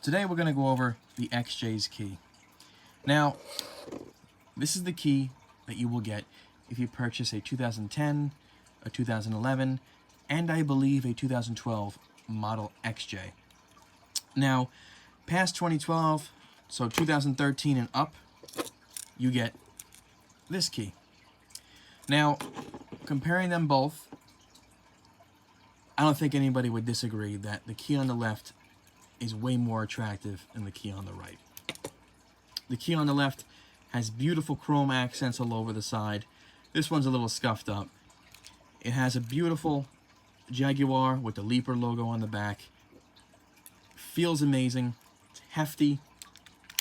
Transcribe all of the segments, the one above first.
Today we're going to go over the XJ's key. Now, this is the key that you will get if you purchase a 2010, a 2011, and I believe a 2012 model XJ. Now, past 2012, so 2013 and up, you get this key. Now, comparing them both, I don't think anybody would disagree that the key on the left is way more attractive than the key on the right. The key on the left has beautiful chrome accents all over the side. This one's a little scuffed up. It has a beautiful Jaguar with the Leaper logo on the back. Feels amazing. It's hefty,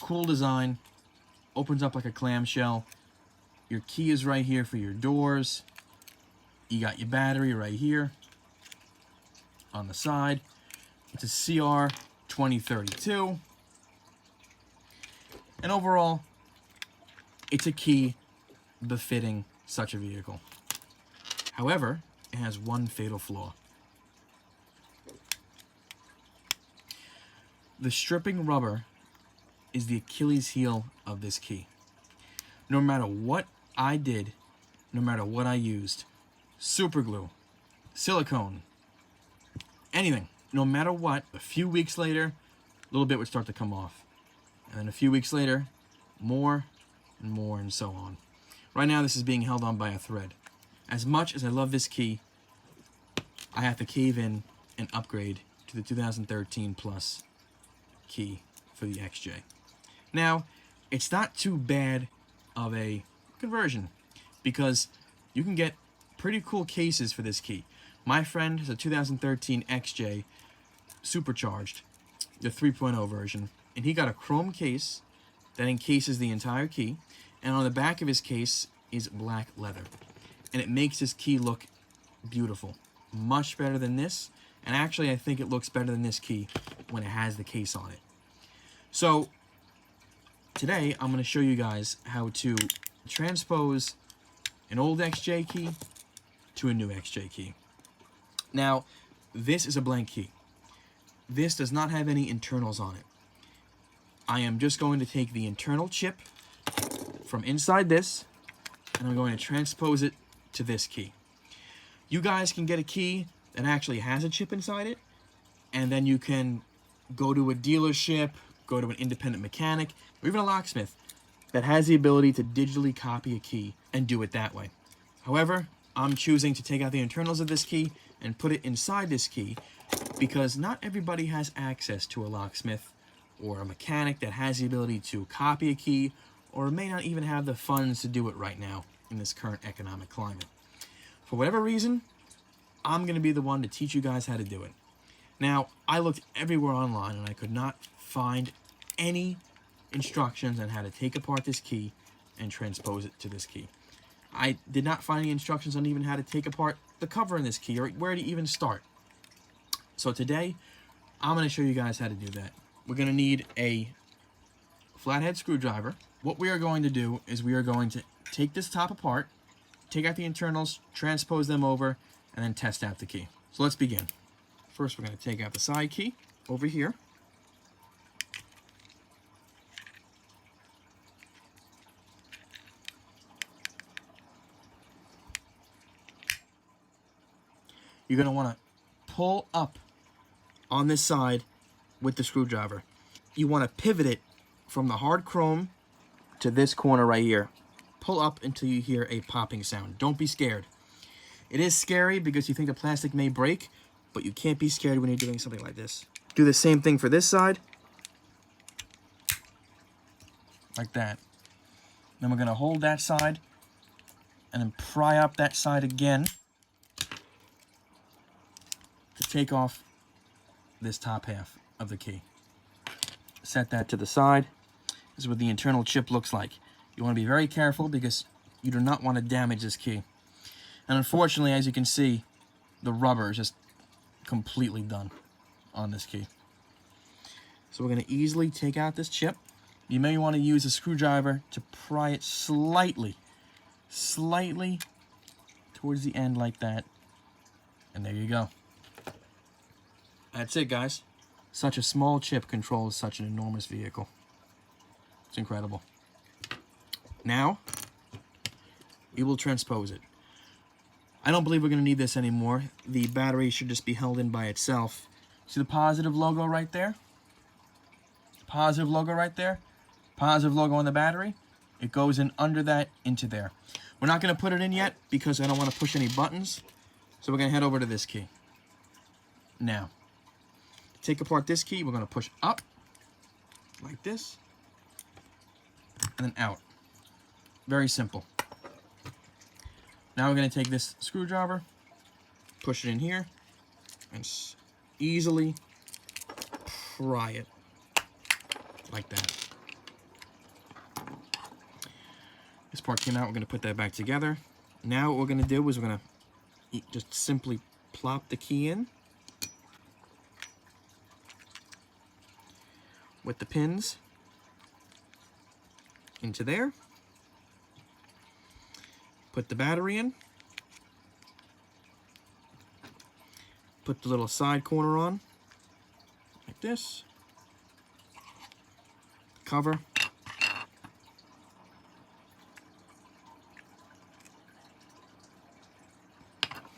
cool design, opens up like a clamshell. Your key is right here for your doors. You got your battery right here on the side. It's a CR 2032. And overall, it's a key befitting such a vehicle. However, it has one fatal flaw. The stripping rubber is the Achilles heel of this key. No matter what I did, no matter what I used, super glue, silicone, anything, no matter what, a few weeks later, a little bit would start to come off. And then a few weeks later, more and more and so on. Right now, this is being held on by a thread. As much as I love this key, I have to cave in and upgrade to the 2013 Plus key for the XJ. Now, it's not too bad of a conversion because you can get pretty cool cases for this key. My friend has a 2013 XJ supercharged, the 3.0 version, and he got a chrome case that encases the entire key, and on the back of his case is black leather. And it makes this key look beautiful. Much better than this, and actually I think it looks better than this key when it has the case on it. So, today I'm going to show you guys how to transpose an old XJ key to a new XJ key. Now, this is a blank key. This does not have any internals on it. I am just going to take the internal chip from inside this, and I'm going to transpose it to this key. You guys can get a key that actually has a chip inside it, and then you can go to a dealership, go to an independent mechanic, or even a locksmith that has the ability to digitally copy a key and do it that way. However, I'm choosing to take out the internals of this key and put it inside this key because not everybody has access to a locksmith or a mechanic that has the ability to copy a key, or may not even have the funds to do it right now in this current economic climate. For whatever reason, I'm going to be the one to teach you guys how to do it. Now, I looked everywhere online and I could not find any instructions on how to take apart this key and transpose it to this key. I did not find any instructions on even how to take apart the cover in this key or where to even start. So today, I'm going to show you guys how to do that. We're going to need a flathead screwdriver. What we are going to do is we are going to take this top apart, take out the internals, transpose them over, and then test out the key. So let's begin. First, we're going to take out the side key over here. You're going to want to pull up on this side with the screwdriver. You want to pivot it from the hard chrome to this corner right here. Pull up until you hear a popping sound. Don't be scared. It is scary because you think the plastic may break, but you can't be scared when you're doing something like this. Do the same thing for this side. Like that. Then we're going to hold that side and then pry up that side again to take off this top half of the key. Set that to the side. This is what the internal chip looks like. You want to be very careful because you do not want to damage this key. And unfortunately, as you can see, the rubber is just completely done on this key. So we're going to easily take out this chip. You may want to use a screwdriver to pry it slightly towards the end like that. And there you go. That's it, guys. such a small chip controls such an enormous vehicle. It's incredible. Now, we will transpose it. I don't believe we're going to need this anymore. The battery should just be held in by itself. See the positive logo right there? Positive logo right there? Positive logo on the battery. It goes in under that into there. We're not going to put it in yet because I don't want to push any buttons. So we're going to head over to this key. Now, to take apart this key, we're going to push up like this and then out. Very simple. Now we're going to take this screwdriver, push it in here, and easily pry it like that. This part came out, we're going to put that back together. Now what we're going to do is we're going to just simply plop the key in with the pins into there. Put the battery in. Put the little side corner on, like this. Cover.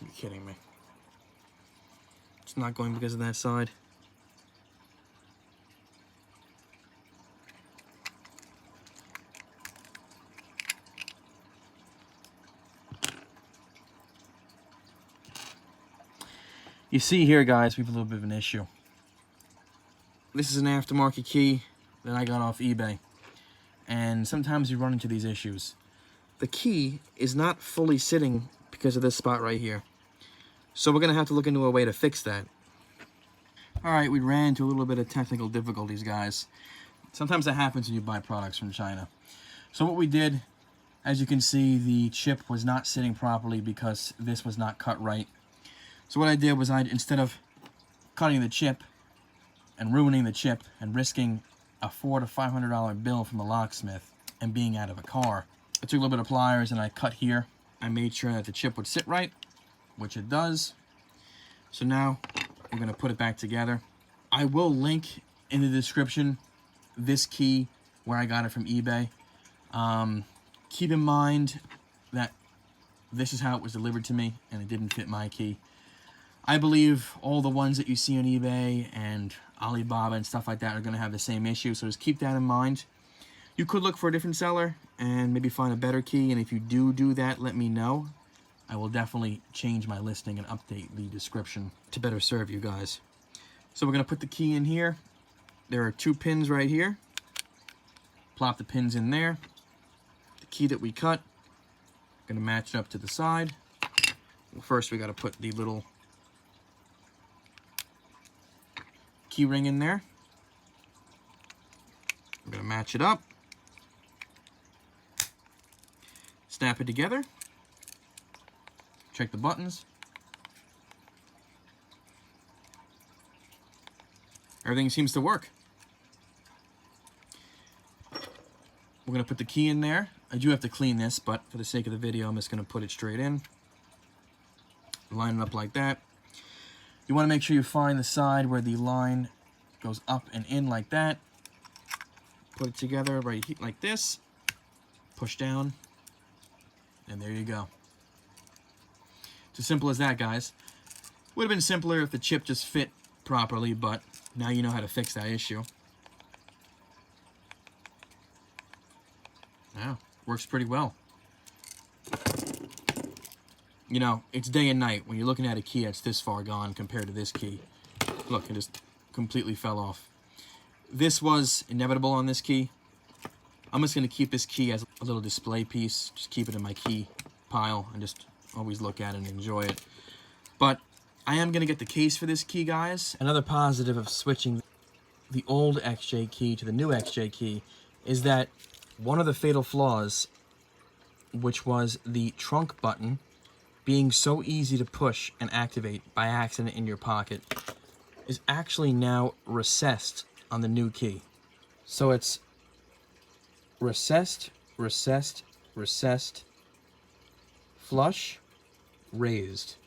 You're kidding me. It's not going because of that side. You see here, guys, we have a little bit of an issue. This is an aftermarket key that I got off eBay. And sometimes you run into these issues. The key is not fully sitting because of this spot right here. So we're going to have to look into a way to fix that. Alright, we ran into a little bit of technical difficulties, guys. Sometimes that happens when you buy products from China. So what we did, as you can see, the chip was not sitting properly because this was not cut right. So what I did was instead of cutting the chip and ruining the chip and risking a $400 to $500 bill from a locksmith and being out of a car, I took a little bit of pliers and I cut here. I made sure that the chip would sit right, which it does. So now we're going to put it back together. I will link in the description this key where I got it from eBay. Keep in mind that this is how it was delivered to me and it didn't fit my key. I believe all the ones that you see on eBay and Alibaba and stuff like that are going to have the same issue, so just keep that in mind. You could look for a different seller and maybe find a better key, and if you do that, let me know. I will definitely change my listing and update the description to better serve you guys. So we're going to put the key in here. There are 2 pins right here. Plop the pins in there. The key that we cut, going to match it up to the side. Well, first we got to put the little key ring in there. I'm going to match it up, snap it together, check the buttons. Everything seems to work. We're going to put the key in there. I do have to clean this, but for the sake of the video, I'm just going to put it straight in. Line it up like that. You want to make sure you find the side where the line goes up and in like that. Put it together right here like this. Push down. And there you go. It's as simple as that, guys. Would have been simpler if the chip just fit properly, but now you know how to fix that issue. Yeah, works pretty well. You know, it's day and night when you're looking at a key that's this far gone compared to this key. Look, it just completely fell off. This was inevitable on this key. I'm just going to keep this key as a little display piece. Just keep it in my key pile and just always look at it and enjoy it. But I am going to get the case for this key, guys. Another positive of switching the old XJ key to the new XJ key is that one of the fatal flaws, which was the trunk button being so easy to push and activate by accident in your pocket, is actually now recessed on the new key. So it's recessed, recessed, recessed, flush, raised.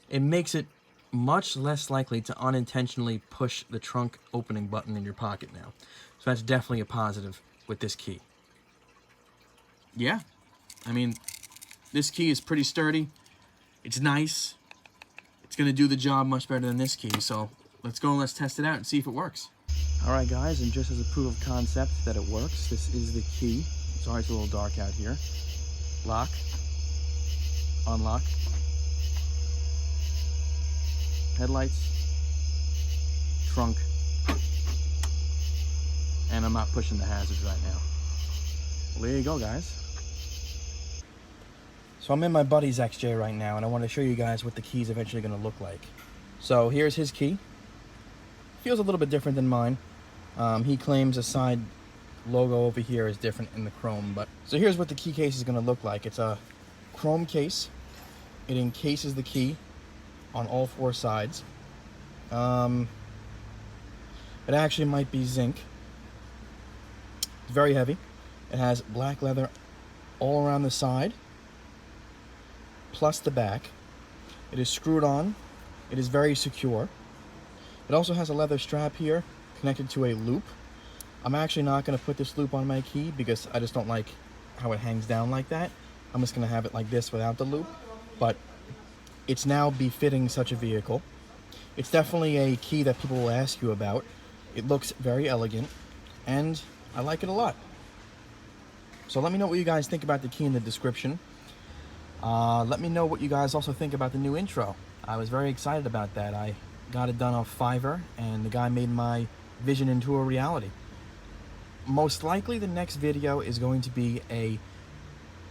It makes it much less likely to unintentionally push the trunk opening button in your pocket now. So that's definitely a positive with this key. Yeah, I mean, this key is pretty sturdy. It's nice. It's gonna do the job much better than this key, so let's go and let's test it out and see if it works. All right, guys, and just as a proof of concept that it works, this is the key. Sorry, it's a little dark out here. Lock, unlock, headlights, trunk, and I'm not pushing the hazards right now. Well, there you go, guys. So I'm in my buddy's XJ right now, and I want to show you guys what the key's eventually going to look like. So here's his key. Feels a little bit different than mine. He claims a side logo over here is different in the chrome, but so here's what the key case is going to look like. It's a chrome case. It encases the key on all four sides. It actually might be zinc. It's very heavy. It has black leather all around the side, plus the back. It is screwed on. It is very secure. It also has a leather strap here connected to a loop. I'm actually not going to put this loop on my key because I just don't like how it hangs down like that. I'm just going to have it like this without the loop, but it's now befitting such a vehicle. It's definitely a key that people will ask you about. It looks very elegant, and I like it a lot. So let me know what you guys think about the key in the description. Let me know what you guys also think about the new intro. I was very excited about that. I got it done off Fiverr, and the guy made my vision into a reality. Most likely the next video is going to be a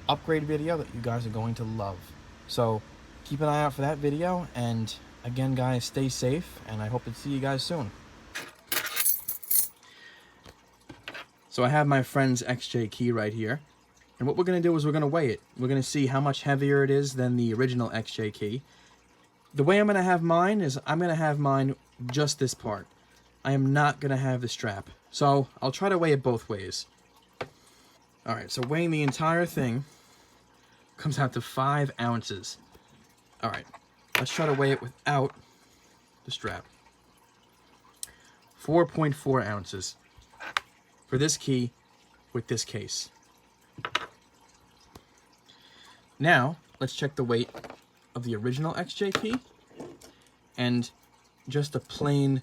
upgrade video that you guys are going to love. So keep an eye out for that video, and again, guys, stay safe, and I hope to see you guys soon. So I have my friend's XJ key right here, and what we're going to do is we're going to weigh it. We're going to see how much heavier it is than the original XJ key. The way I'm going to have mine is I'm going to have mine just this part. I am not going to have the strap. So I'll try to weigh it both ways. Alright, so weighing the entire thing comes out to 5 ounces. Alright, let's try to weigh it without the strap. 4.4 ounces for this key with this case. Now, let's check the weight of the original XJ key and just a plain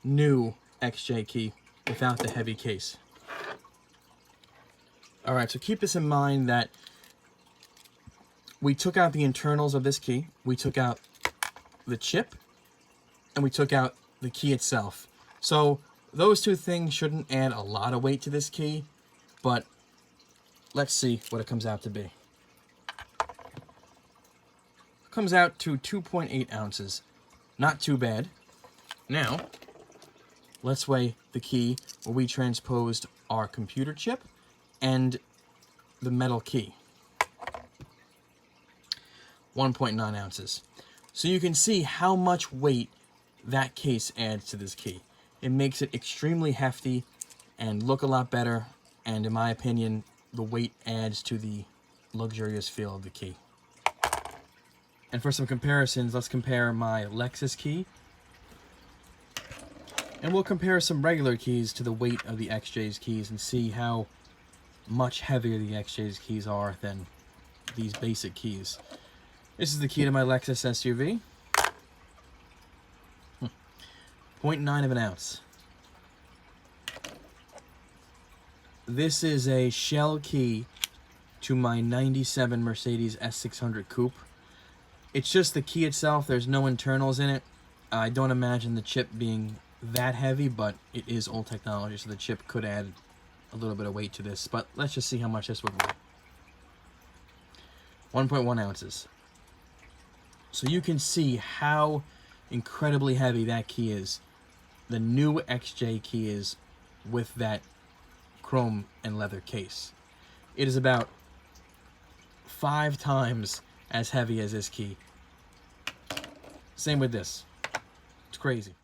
new XJ key without the heavy case. Alright, so keep this in mind that we took out the internals of this key, we took out the chip, and we took out the key itself. So those two things shouldn't add a lot of weight to this key, but let's see what it comes out to be. It comes out to 2.8 ounces. Not too bad. Now, let's weigh the key where we transposed our computer chip and the metal key. 1.9 ounces. So you can see how much weight that case adds to this key. It makes it extremely hefty and look a lot better, and in my opinion, the weight adds to the luxurious feel of the key. And for some comparisons, let's compare my Lexus key, and we'll compare some regular keys to the weight of the XJ's keys and see how much heavier the XJ's keys are than these basic keys. This is the key to my Lexus SUV. 0.9 of an ounce. This is a shell key to my 97 Mercedes S600 Coupe. It's just the key itself. There's no internals in it. I don't imagine the chip being that heavy, but it is old technology, so the chip could add a little bit of weight to this. But let's just see how much this would weigh. 1.1 ounces. So you can see how incredibly heavy that key is. The new XJ key is with that chrome and leather case. It is about 5 times as heavy as this key. Same with this. It's crazy.